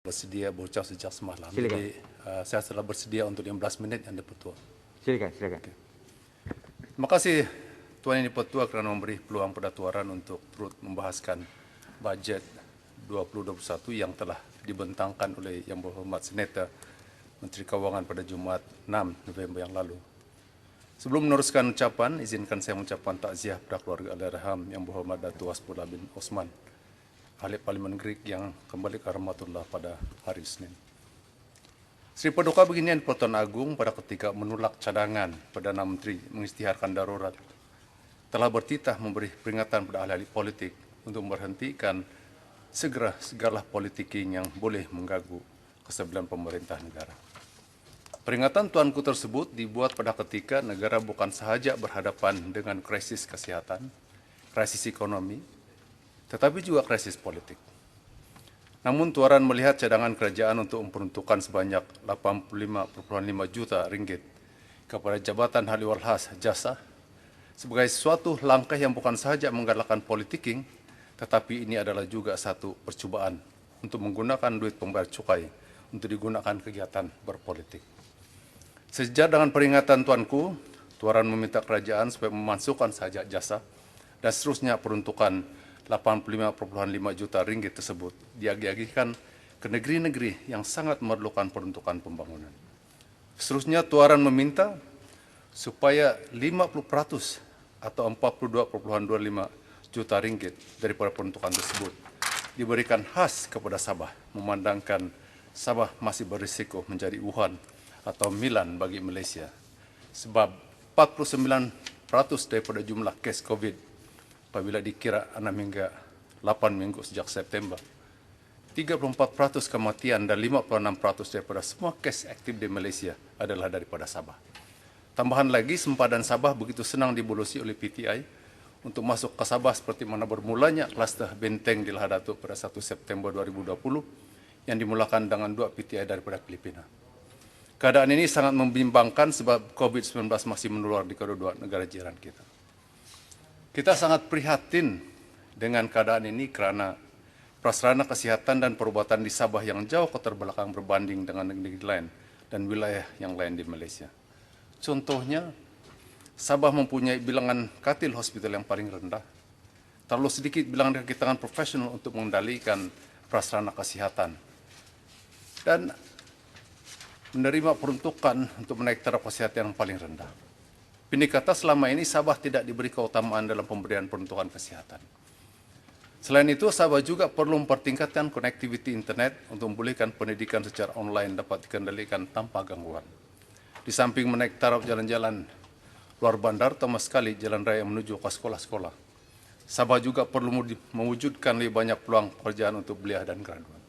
bersedia berucap sejak semalam. Silakan. Jadi saya telah bersedia untuk 15 minit Yang di-Pertua. Silakan. Okay. Terima kasih Tuan Yang di-Pertua kerana memberi peluang pada Tuaran untuk turut membahaskan bajet 2021 yang telah dibentangkan oleh Yang Berhormat Senator Menteri Kewangan pada Jumaat 6 November yang lalu. Sebelum meneruskan ucapan, izinkan saya mengucapkan takziah pada keluarga Allahyarham Yang Berhormat Datuk Hasbullah bin Osman, Ahli Parlimen Greek yang kembali ke rahmatullah pada hari Isnin. Sri Paduka Beginian Pertuan Agung pada ketika menolak cadangan Perdana Menteri mengisytiharkan darurat telah bertitah memberi peringatan pada ahli-ahli politik untuk memberhentikan segala politiking yang boleh mengganggu kestabilan pemerintah negara. Peringatan tuanku tersebut dibuat pada ketika negara bukan sahaja berhadapan dengan krisis kesihatan, krisis ekonomi, tetapi juga krisis politik. Namun Tuaran melihat cadangan kerajaan untuk memperuntukkan sebanyak 85.5 juta ringgit kepada Jabatan Ahli Walhas Jasa sebagai suatu langkah yang bukan sahaja menggalakkan politiking, tetapi ini adalah juga satu percubaan untuk menggunakan duit pembayar cukai untuk digunakan kegiatan berpolitik. Sejajar dengan peringatan tuanku, Tuaran meminta kerajaan supaya memasukkan sahaja jasa dan seterusnya peruntukan 85.5 juta ringgit tersebut diagih-agihkan ke negeri-negeri yang sangat memerlukan peruntukan pembangunan. Seterusnya Tuaran meminta supaya 50% atau 42.25 juta ringgit daripada peruntukan tersebut diberikan khas kepada Sabah, memandangkan Sabah masih berisiko menjadi Wuhan atau Milan bagi Malaysia. Sebab 49% daripada jumlah kes COVID apabila dikira 6 hingga 8 minggu sejak September, 34% kematian dan 56% daripada semua kes aktif di Malaysia adalah daripada Sabah. Tambahan lagi, sempadan Sabah begitu senang dibolosi oleh PTI untuk masuk ke Sabah seperti mana bermulanya kluster benteng di Lahad Datuk pada 1 September 2020 yang dimulakan dengan 2 PTI daripada Filipina. Keadaan ini sangat membimbangkan sebab COVID-19 masih menular di kedua negara jiran kita. Kita sangat prihatin dengan keadaan ini kerana prasarana kesihatan dan perubatan di Sabah yang jauh keterbelakang berbanding dengan negeri lain dan wilayah yang lain di Malaysia. Contohnya, Sabah mempunyai bilangan katil hospital yang paling rendah. Terlalu sedikit bilangan kaki tangan profesional untuk mengendalikan prasarana kesihatan. Dan menerima peruntukan untuk menaik taraf kesihatan yang paling rendah. Ini kata selama ini Sabah tidak diberi keutamaan dalam pemberian peruntukan kesihatan. Selain itu, Sabah juga perlu mempertingkatkan konektiviti internet untuk membolehkan pendidikan secara online dapat dikendalikan tanpa gangguan. Di samping menaik taraf jalan-jalan luar bandar, terutama sekali jalan raya yang menuju ke sekolah-sekolah, Sabah juga perlu mewujudkan lebih banyak peluang pekerjaan untuk belia dan graduan.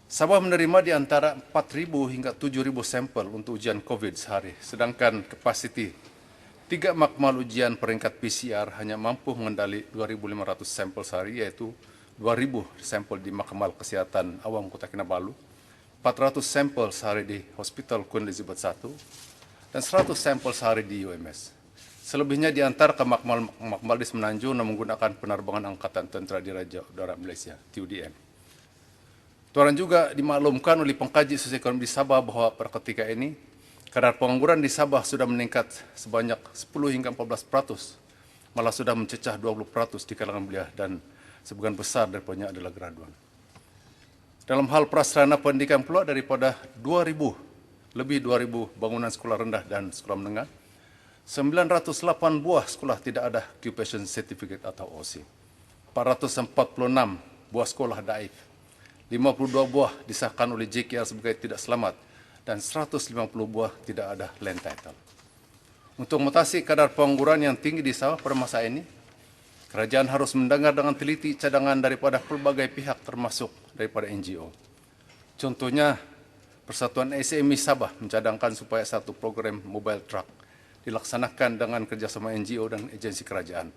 Sabah menerima di antara 4.000 hingga 7.000 sampel untuk ujian COVID sehari, sedangkan kapasiti 3 makmal ujian peringkat PCR hanya mampu mengendali 2.500 sampel sehari, iaitu 2.000 sampel di Makmal Kesihatan Awam Kota Kinabalu, 400 sampel sehari di Hospital Queen Elizabeth I, dan 100 sampel sehari di UMS. Selebihnya diantar ke makmal di Semenanjung dan menggunakan penerbangan Angkatan Tentera Diraja Udara Malaysia, TUDM. Tuaran juga dimaklumkan oleh pengkaji sosioekonomi di Sabah bahawa pada ketika ini, kadar pengangguran di Sabah sudah meningkat sebanyak 10 hingga 14%, malah sudah mencecah 20% di kalangan belia dan sebagian besar daripadanya adalah graduan. Dalam hal prasarana pendidikan pula, daripada 2.000 bangunan sekolah rendah dan sekolah menengah, 908 buah sekolah tidak ada occupation certificate atau OC. 446 buah sekolah daif. 52 buah disahkan oleh JKR sebagai tidak selamat dan 150 buah tidak ada land title. Untuk mengatasi kadar pengangguran yang tinggi di Sabah pada masa ini, kerajaan harus mendengar dengan teliti cadangan daripada pelbagai pihak termasuk daripada NGO. Contohnya, Persatuan SME Sabah mencadangkan supaya satu program mobile truck dilaksanakan dengan kerjasama NGO dan agensi kerajaan,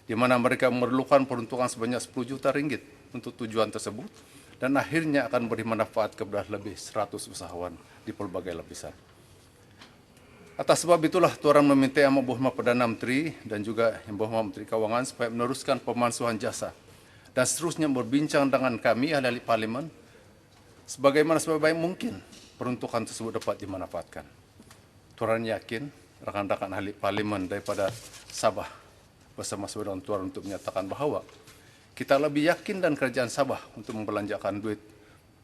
di mana mereka memerlukan peruntukan sebanyak 10 juta ringgit untuk tujuan tersebut, dan akhirnya akan beri manfaat kepada lebih 100 usahawan di pelbagai lapisan. Atas sebab itulah Tuaran meminta Yang Berhormat Perdana Menteri dan juga Yang Berhormat Menteri Kewangan supaya meneruskan pemansuhan jasa dan seterusnya berbincang dengan kami ahli-ahli parlimen sebagaimana sebaik mungkin peruntukan tersebut dapat dimanfaatkan. Tuaran yakin rekan-rekan ahli parlimen daripada Sabah bersama saudara Tuaran untuk menyatakan bahawa kita lebih yakin dan kerajaan Sabah untuk membelanjakan duit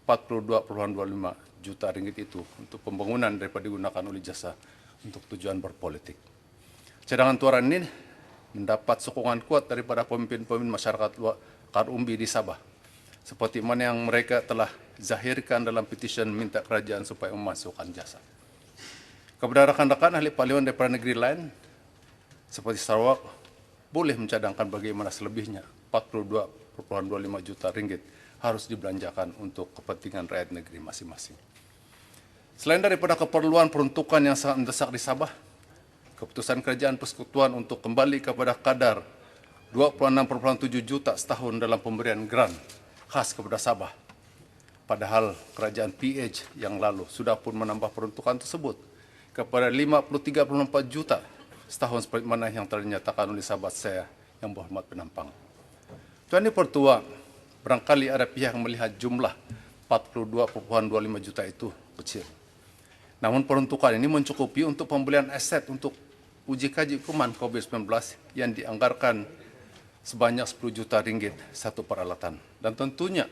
42,25 juta ringgit itu untuk pembangunan daripada digunakan oleh jasa untuk tujuan berpolitik. Cadangan Tuaran ini mendapat sokongan kuat daripada pemimpin-pemimpin masyarakat Karumbi di Sabah, seperti mana yang mereka telah zahirkan dalam petisyen minta kerajaan supaya memasukkan jasa. Kepada rekan-rekan ahli parlimen daripada negeri lain, seperti Sarawak, boleh mencadangkan bagaimana selebihnya 42,25 juta ringgit harus dibelanjakan untuk kepentingan rakyat negeri masing-masing. Selain daripada keperluan peruntukan yang sangat mendesak di Sabah, keputusan kerajaan persekutuan untuk kembali kepada kadar 26,7 juta setahun dalam pemberian grant khas kepada Sabah. Padahal kerajaan PH yang lalu sudah pun menambah peruntukan tersebut kepada 53,4 juta setahun seperti mana yang telah dinyatakan oleh sahabat saya yang berhormat penampang. Tuan Pertua, barangkali ada pihak yang melihat jumlah 42,25 juta itu kecil. Namun peruntukan ini mencukupi untuk pembelian aset untuk uji kaji kuman COVID-19 yang dianggarkan sebanyak 10 juta ringgit satu peralatan. Dan tentunya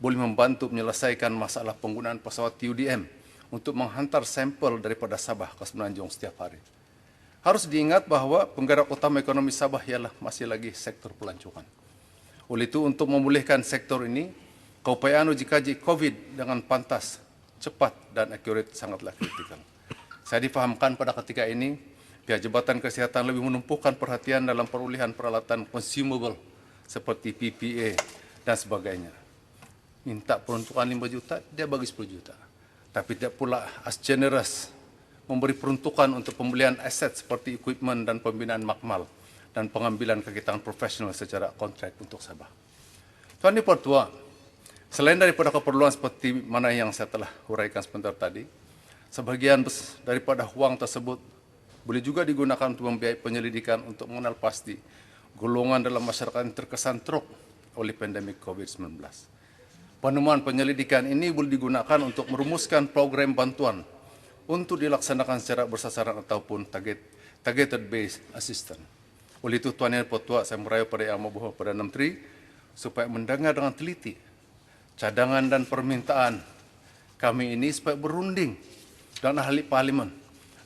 boleh membantu menyelesaikan masalah penggunaan pesawat TUDM untuk menghantar sampel daripada Sabah ke Semenanjung setiap hari. Harus diingat bahawa penggerak utama ekonomi Sabah ialah masih lagi sektor pelancongan. Oleh itu, untuk memulihkan sektor ini, keupayaan uji kaji COVID dengan pantas, cepat dan akurat sangatlah kritikal. Saya difahamkan pada ketika ini, pihak Jabatan Kesihatan lebih menumpukan perhatian dalam perolehan peralatan consumable seperti PPE dan sebagainya. Minta peruntukan 5 juta, dia bagi 10 juta. Tapi tidak pula as generous memberi peruntukan untuk pembelian aset seperti equipment dan pembinaan makmal dan pengambilan kegiatan profesional secara kontrak untuk Sabah. Tuan Pertua, selain daripada keperluan seperti mana yang saya telah huraikan sebentar tadi, sebagian daripada wang tersebut boleh juga digunakan untuk membiayai penyelidikan untuk mengenal pasti golongan dalam masyarakat yang terkesan teruk oleh pandemik COVID-19. Penemuan penyelidikan ini boleh digunakan untuk merumuskan program bantuan untuk dilaksanakan secara bersasaran ataupun targeted based assistance. Oleh itu, Tuan Yang Pertua, saya merayu pada Yang Maha Perdana Menteri supaya mendengar dengan teliti cadangan dan permintaan kami ini supaya berunding dengan ahli parlimen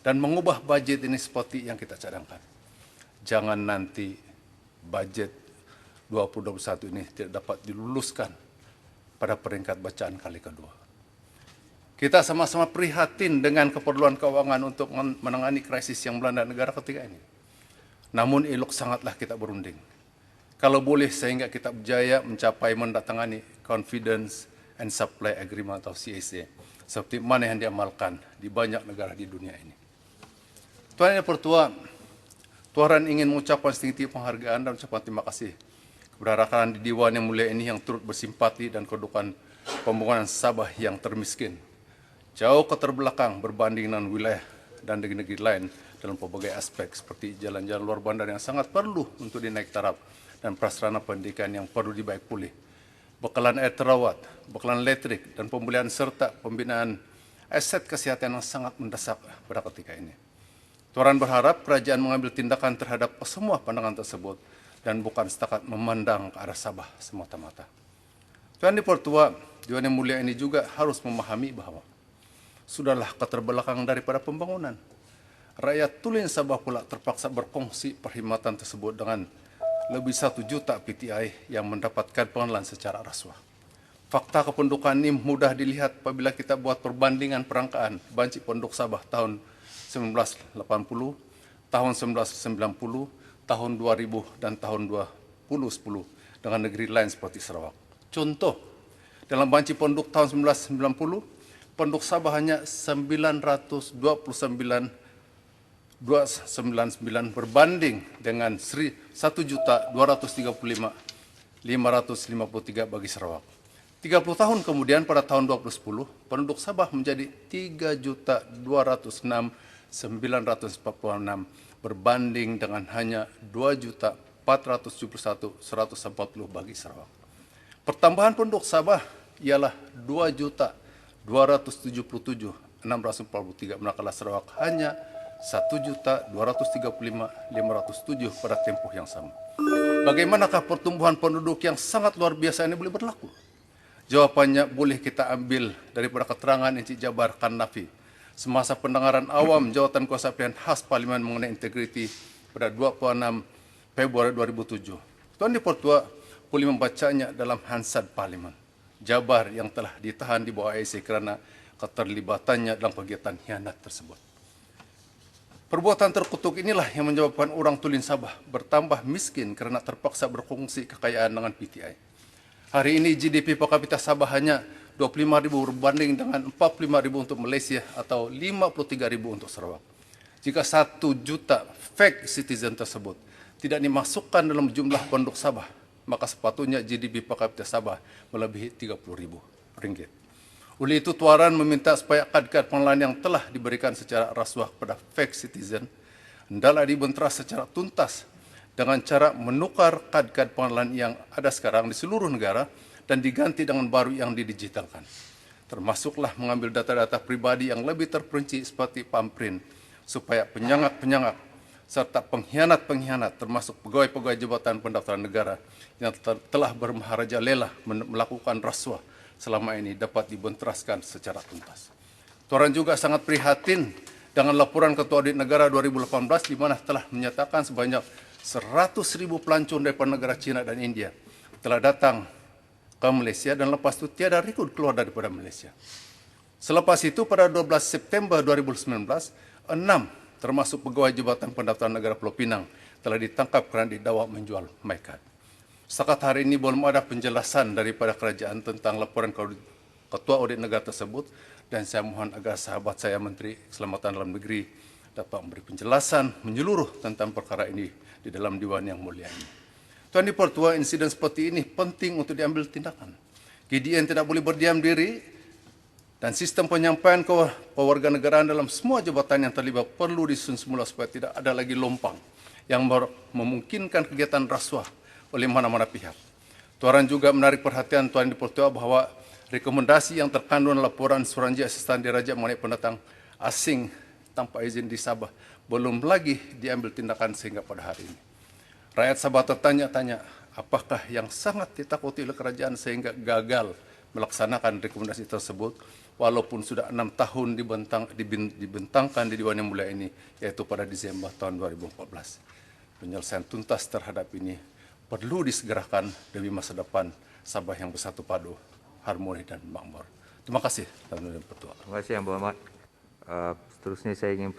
dan mengubah bajet ini seperti yang kita cadangkan. Jangan nanti bajet 2021 ini tidak dapat diluluskan pada peringkat bacaan kali kedua. Kita sama-sama prihatin dengan keperluan keuangan untuk menangani krisis yang melanda negara ketika ini. Namun elok sangatlah kita berunding. Kalau boleh sehingga kita berjaya mencapai mendatangani Confidence and Supply Agreement atau CSA, seperti mana yang diamalkan di banyak negara di dunia ini. Tuan Yang Pertua, Tuaran ingin mengucapkan setinggi penghargaan dan ucapan terima kasih kepada rakan di Dewan yang mulia ini yang turut bersimpati dan kedudukan pembangunan Sabah yang termiskin, jauh keterbelakang berbanding dengan wilayah dan negeri-negeri lain dalam pelbagai aspek seperti jalan-jalan luar bandar yang sangat perlu untuk dinaik taraf dan prasarana pendidikan yang perlu dibaik pulih, bekalan air terawat, bekalan elektrik dan pembelian serta pembinaan aset kesihatan yang sangat mendesak pada ketika ini. Tuaran berharap kerajaan mengambil tindakan terhadap semua pandangan tersebut dan bukan setakat memandang ke arah Sabah semata-mata. Tuan Pertua, Dewan yang mulia ini juga harus memahami bahawa sudahlah keterbelakang daripada pembangunan. Rakyat Tulen Sabah pula terpaksa berkongsi perkhidmatan tersebut dengan lebih 1 juta PTI yang mendapatkan pengenalan secara rasuah. Fakta kependudukan ini mudah dilihat apabila kita buat perbandingan perangkaan banci penduduk Sabah tahun 1980, tahun 1990, tahun 2000 dan tahun 2010 dengan negeri lain seperti Sarawak. Contoh, dalam banci penduduk tahun 1990, penduduk Sabah hanya 929 berbanding dengan 1.235.553 bagi Sarawak. 30 tahun kemudian pada tahun 2010, penduduk Sabah menjadi 3.206.946 berbanding dengan hanya 2.471.140 bagi Sarawak. Pertambahan penduduk Sabah ialah 2 277.643, manakala Sarawak hanya 1.235.507 pada tempoh yang sama. Bagaimanakah pertumbuhan penduduk yang sangat luar biasa ini boleh berlaku? Jawabannya boleh kita ambil daripada keterangan Encik Jabar Kanafi semasa pendengaran awam jawatan kuasa pilihan khas Parlimen mengenai integriti pada 26 Februari 2007. Tuan Dipertua boleh membacanya dalam Hansard Parlimen. Jabar yang telah ditahan di bawah IC kerana keterlibatannya dalam kegiatan khianat tersebut. Perbuatan terkutuk inilah yang menyebabkan orang Tulin Sabah bertambah miskin kerana terpaksa berkongsi kekayaan dengan PTI. Hari ini GDP per kapita Sabah hanya 25,000 berbanding dengan 45,000 untuk Malaysia atau 53,000 untuk Sarawak. Jika 1 juta fake citizen tersebut tidak dimasukkan dalam jumlah penduduk Sabah, maka sepatutnya GDP per kapita Sabah melebihi RM30,000. Oleh itu, Tuaran meminta supaya kad-kad pengenalan yang telah diberikan secara rasuah kepada fake citizen hendaklah dibenteras secara tuntas dengan cara menukar kad-kad pengenalan yang ada sekarang di seluruh negara dan diganti dengan baru yang didigitalkan. Termasuklah mengambil data-data pribadi yang lebih terperinci seperti thumbprint supaya penyangak-penyangak serta pengkhianat-pengkhianat termasuk pegawai-pegawai jabatan pendaftaran negara yang telah bermaharajalela melakukan rasuah selama ini dapat dibenteraskan secara tuntas. Tuaran juga sangat prihatin dengan laporan Ketua Audit Negara 2018 di mana telah menyatakan sebanyak 100,000 pelancong daripada negara China dan India telah datang ke Malaysia dan lepas itu tiada rekod keluar daripada Malaysia. Selepas itu pada 12 September 2019, 6 termasuk pegawai Jabatan Pendaftaran Negara Pulau Pinang telah ditangkap kerana didakwa menjual MyKad. Setakat hari ini belum ada penjelasan daripada kerajaan tentang laporan Ketua Audit Negara tersebut dan saya mohon agar sahabat saya Menteri Keselamatan Dalam Negeri dapat memberi penjelasan menyeluruh tentang perkara ini di dalam Dewan Yang Mulia ini. Tuan Dipertua, insiden seperti ini penting untuk diambil tindakan. KDN tidak boleh berdiam diri dan sistem penyampaian kewarganegaraan dalam semua jabatan yang terlibat perlu disusun semula supaya tidak ada lagi lompang yang memungkinkan kegiatan rasuah oleh mana-mana pihak. Tuaran juga menarik perhatian Tuan Dipertua bahawa rekomendasi yang terkandung dalam laporan Suruhanjaya Asisten Diraja mengenai pendatang asing tanpa izin di Sabah belum lagi diambil tindakan sehingga pada hari ini. Rakyat Sabah tertanya-tanya apakah yang sangat ditakuti oleh kerajaan sehingga gagal melaksanakan rekomendasi tersebut walaupun sudah 6 tahun dibentangkan di Dewan Yang Mulia ini, yaitu pada Disember tahun 2014. Penyelesaian tuntas terhadap ini perlu disegerakan demi masa depan Sabah yang bersatu padu, harmoni dan makmur. Terima kasih, Tuan Dipertua. Terima kasih Yang Berhormat. Seterusnya saya ingin